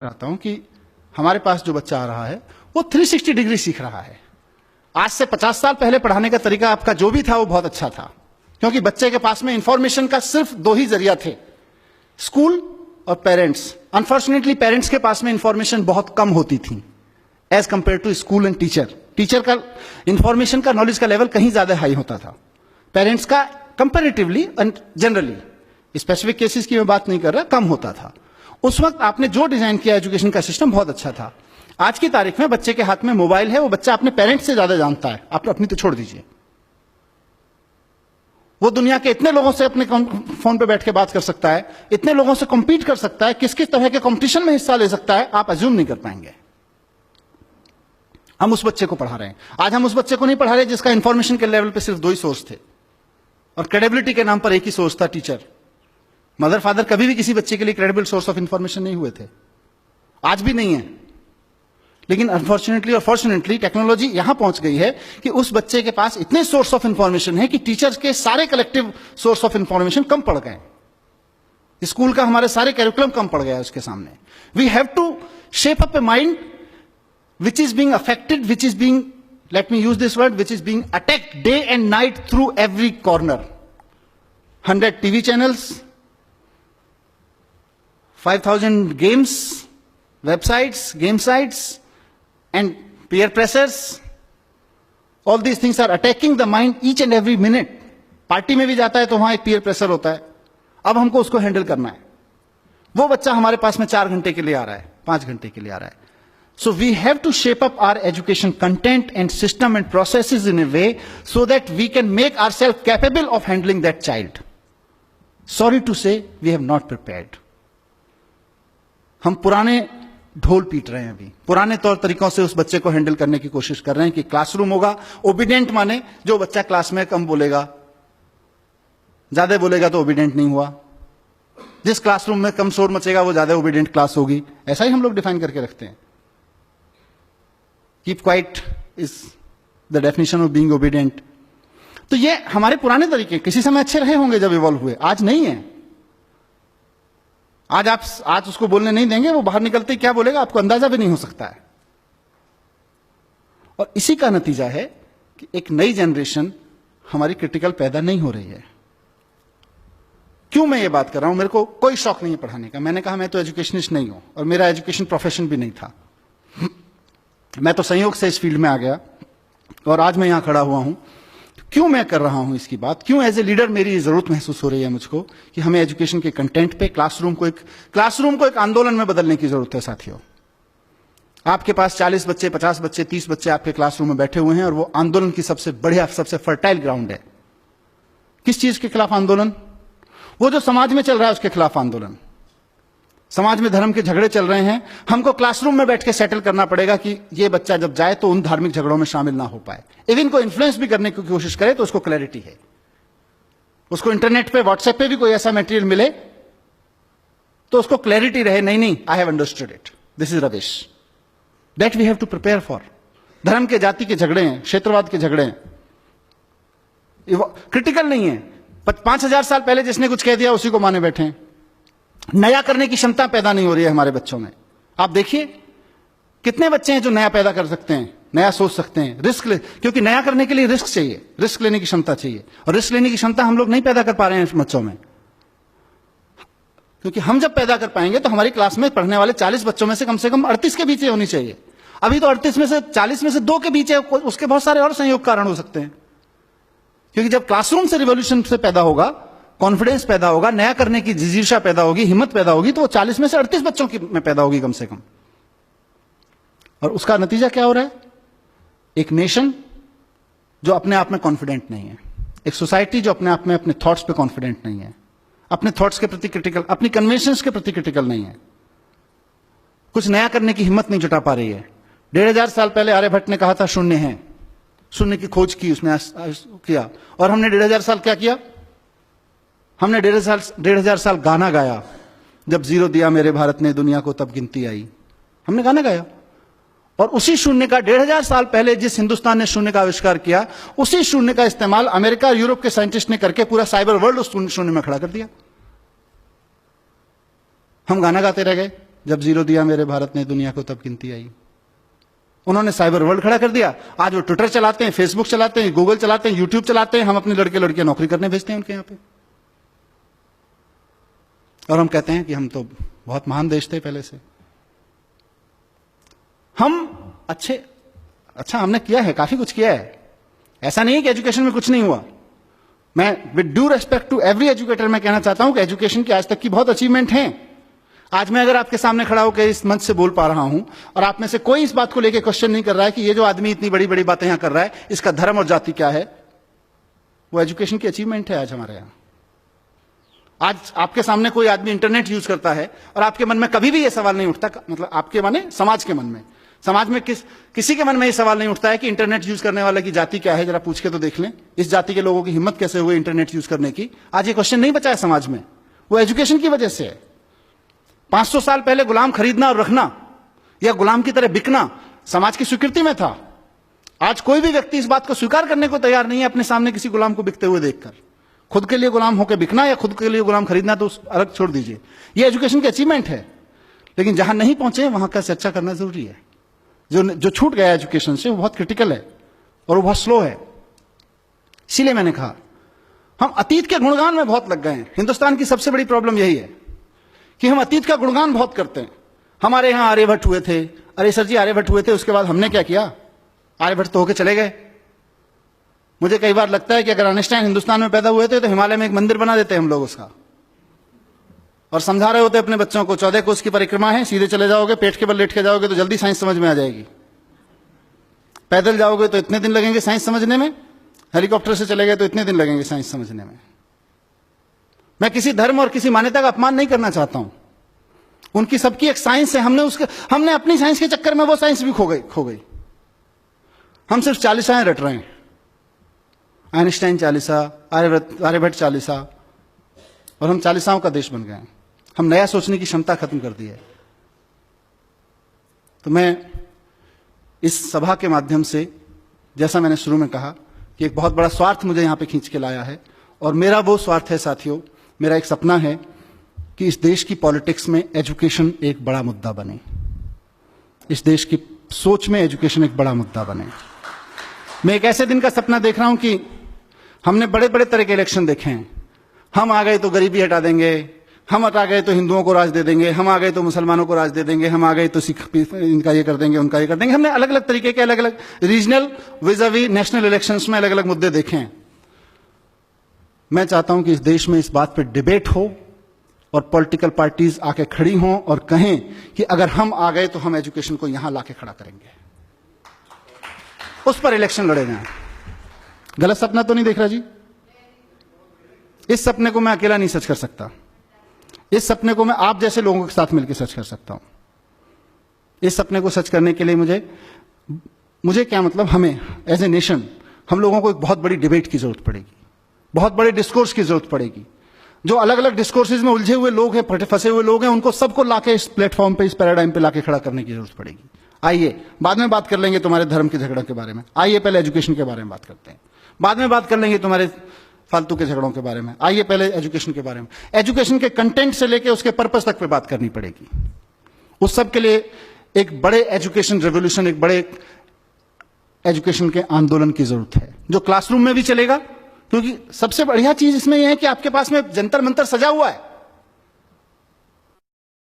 चाहता हूं कि हमारे पास जो बच्चा आ रहा है वो 360 डिग्री सीख रहा है। आज से 50 साल पहले पढ़ाने का तरीका आपका जो भी था वो बहुत अच्छा था, क्योंकि बच्चे के पास में इंफॉर्मेशन का सिर्फ दो ही जरिया थे, स्कूल और पेरेंट्स। अनफॉर्चुनेटली पेरेंट्स के पास में इंफॉर्मेशन बहुत कम होती थी as compare to school and teacher. Teacher का इंफॉर्मेशन का, नॉलेज का लेवल कहीं ज्यादा हाई होता था, पेरेंट्स का comparatively and generally, specific cases की मैं बात नहीं कर रहा, कम होता था। उस वक्त आपने जो डिजाइन किया एजुकेशन का सिस्टम बहुत अच्छा था। आज की तारीख में बच्चे के हाथ में मोबाइल है, वो बच्चा अपने पेरेंट्स से ज्यादा जानता है, आप अपनी तो छोड़ दीजिए। वो दुनिया के इतने लोगों से अपने फोन पे बैठ के बात कर सकता है, इतने लोगों से कम्पीट कर सकता है, किस किस तरह के कंपटीशन में हिस्सा ले सकता है, आप अज्यूम नहीं कर पाएंगे। हम उस बच्चे को पढ़ा रहे हैं। आज हम उस बच्चे को नहीं पढ़ा रहे जिसका इंफॉर्मेशन के लेवल पे सिर्फ दो ही सोर्स थे और क्रेडिबिलिटी के नाम पर एक ही सोर्स था, टीचर। मदर फादर कभी भी किसी बच्चे के लिए क्रेडिबल सोर्स ऑफ इंफॉर्मेशन नहीं हुए थे, आज भी नहीं है। लेकिन अनफॉर्चुनेटली और फॉर्चुनेटली टेक्नोलॉजी यहां पहुंच गई है कि उस बच्चे के पास इतने सोर्स ऑफ इंफॉर्मेशन है कि टीचर्स के सारे कलेक्टिव सोर्स ऑफ इंफॉर्मेशन कम पड़ गए। स्कूल का हमारे सारे कैरिकुलम कम पड़ गया उसके सामने। We have to shape up a mind which is being affected, which is being, let me use this word, which is being attacked day and night through every corner. 100 TV channels, 5,000 games, websites, game sites, and peer pressures. All these things are attacking the mind each and every minute. Party में भी जाता है तो वहां एक peer pressure होता है, अब हमको उसको हैंडल करना है। वो बच्चा हमारे पास में 4 घंटे के लिए आ रहा है, 5 घंटे के लिए आ रहा है। So we have to shape up our education content and system and processes in a way so that we can make ourselves capable of handling that child. Sorry to say, we have not prepared. हम पुराने ढोल पीट रहे हैं, अभी पुराने तौर तरीकों से उस बच्चे को हैंडल करने की कोशिश कर रहे हैं कि क्लासरूम होगा, ओबीडियंट माने जो बच्चा क्लास में कम बोलेगा, ज्यादा बोलेगा तो ओबीडियंट नहीं हुआ। जिस क्लासरूम में कम शोर मचेगा वो ज्यादा ओबीडियंट क्लास होगी, ऐसा ही हम लोग डिफाइन करके रखते हैं। Keep quiet is the definition of being obedient. तो ये हमारे पुराने तरीके किसी समय अच्छे रहे होंगे जब इवॉल्व हुए, आज नहीं है। आज उसको बोलने नहीं देंगे, वो बाहर निकलते ही क्या बोलेगा आपको अंदाजा भी नहीं हो सकता है। और इसी का नतीजा है कि एक नई जनरेशन हमारी क्रिटिकल पैदा नहीं हो रही है। क्यों मैं ये बात कर रहा हूं? मेरे को कोई शौक नहीं है पढ़ाने का। मैंने कहा मैं तो एजुकेशनिस्ट नहीं हूं और मेरा एजुकेशन प्रोफेशन भी नहीं था। मैं तो संयोग से इस फील्ड में आ गया और आज मैं यहां खड़ा हुआ हूं। क्यों मैं कर रहा हूं इसकी बात? क्यों एज ए लीडर मेरी जरूरत महसूस हो रही है मुझको कि हमें एजुकेशन के कंटेंट पे क्लासरूम को एक आंदोलन में बदलने की जरूरत है। साथियों, आपके पास 40 बच्चे, 50 बच्चे, 30 बच्चे आपके क्लासरूम में बैठे हुए हैं और वो आंदोलन की सबसे बढ़िया, सबसे फर्टाइल ग्राउंड है। किस चीज के खिलाफ आंदोलन? वो जो समाज में चल रहा है उसके खिलाफ आंदोलन। समाज में धर्म के झगड़े चल रहे हैं, हमको क्लासरूम में बैठ के सेटल करना पड़ेगा कि ये बच्चा जब जाए तो उन धार्मिक झगड़ों में शामिल ना हो पाए। इवन को इन्फ्लुएंस भी करने की कोशिश करे तो उसको क्लैरिटी है, उसको इंटरनेट पे, व्हाट्सएप पे भी कोई ऐसा मटेरियल मिले तो उसको क्लैरिटी रहे, नहीं I have understood it, this is rubbish. That we have to prepare for. धर्म के, जाति के झगड़े हैं, क्षेत्रवाद के झगड़े हैं, क्रिटिकल नहीं है। 5000 साल पहले जिसने कुछ कह दिया उसी को माने बैठे हैं। नया करने की क्षमता पैदा नहीं हो रही है हमारे बच्चों में। आप देखिए कितने बच्चे हैं जो नया पैदा कर सकते हैं, नया सोच सकते हैं, क्योंकि नया करने के लिए रिस्क चाहिए, रिस्क लेने की क्षमता चाहिए, और रिस्क लेने की क्षमता हम लोग नहीं पैदा कर पा रहे हैं बच्चों में। क्योंकि हम जब पैदा कर पाएंगे तो हमारी क्लास में पढ़ने वाले 40 बच्चों में से कम 38 के बीच होनी चाहिए। अभी तो 38 में से 40 में से 2 के बीच है, उसके बहुत सारे और संयोग कारण हो सकते हैं। क्योंकि जब क्लासरूम से रिवॉल्यूशन से पैदा होगा, कॉन्फिडेंस पैदा होगा, नया करने की जिजीशा पैदा होगी, हिम्मत पैदा होगी, तो वो 40 में से 38 बच्चों की में पैदा होगी कम से कम। और उसका नतीजा क्या हो रहा है? एक नेशन जो अपने आप में कॉन्फिडेंट नहीं है, एक सोसाइटी जो अपने आप में अपने थॉट्स पे कॉन्फिडेंट नहीं है, अपने थॉट्स के प्रति क्रिटिकल, अपनी कन्वेंशंस के प्रति क्रिटिकल नहीं है, कुछ नया करने की हिम्मत नहीं जुटा पा रही है। 1500 साल पहले आर्यभट्ट ने कहा था शून्य है, शून्य की खोज की उसने किया, और हमने 1500 साल क्या किया? हमने 1500 साल गाना गाया, जब जीरो दिया मेरे भारत ने दुनिया को तब गिनती आई। हमने गाना गाया, और उसी शून्य का 1500 साल पहले जिस हिंदुस्तान ने शून्य का आविष्कार किया, उसी शून्य का इस्तेमाल अमेरिका और यूरोप के साइंटिस्ट ने करके पूरा साइबर वर्ल्ड उस शून्य में खड़ा कर दिया। हम गाना गाते रह गए, जब जीरो दिया मेरे भारत ने दुनिया को तब गिनती आई। उन्होंने साइबर वर्ल्ड खड़ा कर दिया। आज वो ट्विटर चलाते हैं, फेसबुक चलाते हैं, गूगल चलाते हैं, यूट्यूब चलाते हैं। हम अपने लड़के लड़कियां नौकरी करने भेजते हैं उनके यहां पे, और हम कहते हैं कि हम तो बहुत महान देश थे पहले से। हम अच्छा हमने किया है, काफी कुछ किया है। ऐसा नहीं है कि एजुकेशन में कुछ नहीं हुआ। मैं with due respect to every educator मैं कहना चाहता हूं कि एजुकेशन की आज तक की बहुत अचीवमेंट हैं। आज मैं अगर आपके सामने खड़ा होकर इस मंच से बोल पा रहा हूं और आप में से कोई इस बात को लेकर क्वेश्चन नहीं कर रहा है कि ये जो आदमी इतनी बड़ी बड़ी बातें यहां कर रहा है इसका धर्म और जाति क्या है, वो एजुकेशन की अचीवमेंट है आज हमारे यहां। आज आपके सामने कोई आदमी इंटरनेट यूज करता है और आपके मन में कभी भी यह सवाल नहीं उठता, मतलब आपके माने समाज के मन में, समाज में किसी के मन में यह सवाल नहीं उठता है कि इंटरनेट यूज करने वाले की जाति क्या है, जरा पूछ के तो देख लें। इस जाति के लोगों की हिम्मत कैसे हुई इंटरनेट यूज करने की? आज ये क्वेश्चन नहीं बचा है समाज में, वो एजुकेशन की वजह से है। 500 साल पहले गुलाम खरीदना और रखना या गुलाम की तरह बिकना समाज की स्वीकृति में था। आज कोई भी व्यक्ति इस बात को स्वीकार करने को तैयार नहीं है अपने सामने किसी गुलाम को बिकते हुए देखकर। खुद के लिए गुलाम होकर बिकना या खुद के लिए गुलाम खरीदना तो अलग छोड़ दीजिए, ये एजुकेशन की अचीवमेंट है। लेकिन जहां नहीं पहुंचे वहां का चर्चा करना जरूरी है। जो छूट गया एजुकेशन से वो बहुत क्रिटिकल है और वो बहुत स्लो है। इसीलिए मैंने कहा हम अतीत के गुणगान में बहुत लग गए हैं। हिंदुस्तान की सबसे बड़ी प्रॉब्लम यही है कि हम अतीत का गुणगान बहुत करते हैं। हमारे यहां आर्यभट्ट हुए थे, अरे सर जी आर्यभट्ट हुए थे, उसके बाद हमने क्या किया? आर्यभट्ट तो होके चले गए। मुझे कई बार लगता है कि अगर आइंस्टाइन हिंदुस्तान में पैदा हुए थे तो हिमालय में एक मंदिर बना देते हम लोग उसका, और समझा रहे होते अपने बच्चों को 14 कोस की परिक्रमा है, सीधे चले जाओगे, पेट के बल लेट के जाओगे तो जल्दी साइंस समझ में आ जाएगी। पैदल जाओगे तो इतने दिन लगेंगे साइंस समझने में, हेलीकॉप्टर से चले गए तो इतने दिन लगेंगे साइंस समझने में। मैं किसी धर्म और किसी मान्यता का अपमान नहीं करना चाहता हूं, उनकी सबकी एक साइंस है। हमने अपनी साइंस के चक्कर में वो साइंस भी खो गई। हम सिर्फ 40 रट रहे हैं, आइंस्टाइन 40, आर्यभट्ट 40, और हम 40 का देश बन गए हैं। हम नया सोचने की क्षमता खत्म कर दी है। तो मैं इस सभा के माध्यम से, जैसा मैंने शुरू में कहा कि एक बहुत बड़ा स्वार्थ मुझे यहां पे खींच के लाया है, और मेरा वो स्वार्थ है साथियों, मेरा एक सपना है कि इस देश की पॉलिटिक्स में एजुकेशन एक बड़ा मुद्दा बने, इस देश की सोच में एजुकेशन एक बड़ा मुद्दा बने। मैं एक ऐसे दिन का सपना देख रहा हूं कि हमने बड़े बड़े तरह के इलेक्शन देखे हैं। हम आ गए तो गरीबी हटा देंगे, हम हटा गए तो हिंदुओं को राज दे देंगे, हम आ गए तो मुसलमानों को राज दे देंगे, हम आ गए तो सिख इनका ये कर देंगे, उनका ये कर देंगे। हमने अलग अलग तरीके के अलग अलग रीजनल विज़ावी नेशनल इलेक्शंस में अलग अलग मुद्दे देखे हैं। मैं चाहता हूं कि इस देश में इस बात पर डिबेट हो और पॉलिटिकल पार्टीज आके खड़ी हों और कहें कि अगर हम आ गए तो हम एजुकेशन को यहां लाके खड़ा करेंगे, उस पर इलेक्शन लड़े जाएं। गलत सपना तो नहीं देख रहा जी? इस सपने को मैं अकेला नहीं सच कर सकता, इस सपने को मैं आप जैसे लोगों के साथ मिलकर सच कर सकता हूं। इस सपने को सच करने के लिए मुझे क्या मतलब, हमें एज ए नेशन हम लोगों को एक बहुत बड़ी डिबेट की जरूरत पड़ेगी, बहुत बड़े डिस्कोर्स की जरूरत पड़ेगी। जो अलग अलग डिस्कोर्सेज में उलझे हुए लोग हैं, फंसे हुए लोग हैं, उनको सबको लाके इस प्लेटफॉर्म पे, इस पैराडाइम पे लाके खड़ा करने की जरूरत पड़ेगी। आइए बाद में बात कर लेंगे तुम्हारे धर्म के झगड़ों के बारे में, आइए पहले एजुकेशन के बारे में बात करते हैं, बाद में बात कर लेंगे तुम्हारे फालतू के झगड़ों के बारे में, आइए पहले एजुकेशन के बारे में। एजुकेशन के कंटेंट से लेके उसके पर्पस तक पे बात करनी पड़ेगी। उस सब के लिए एक बड़े एजुकेशन रेवोल्यूशन, एक बड़े एजुकेशन के आंदोलन की जरूरत है, जो क्लासरूम में भी चलेगा। क्योंकि सबसे बढ़िया चीज इसमें यह है कि आपके पास में जंतर मंतर सजा हुआ है,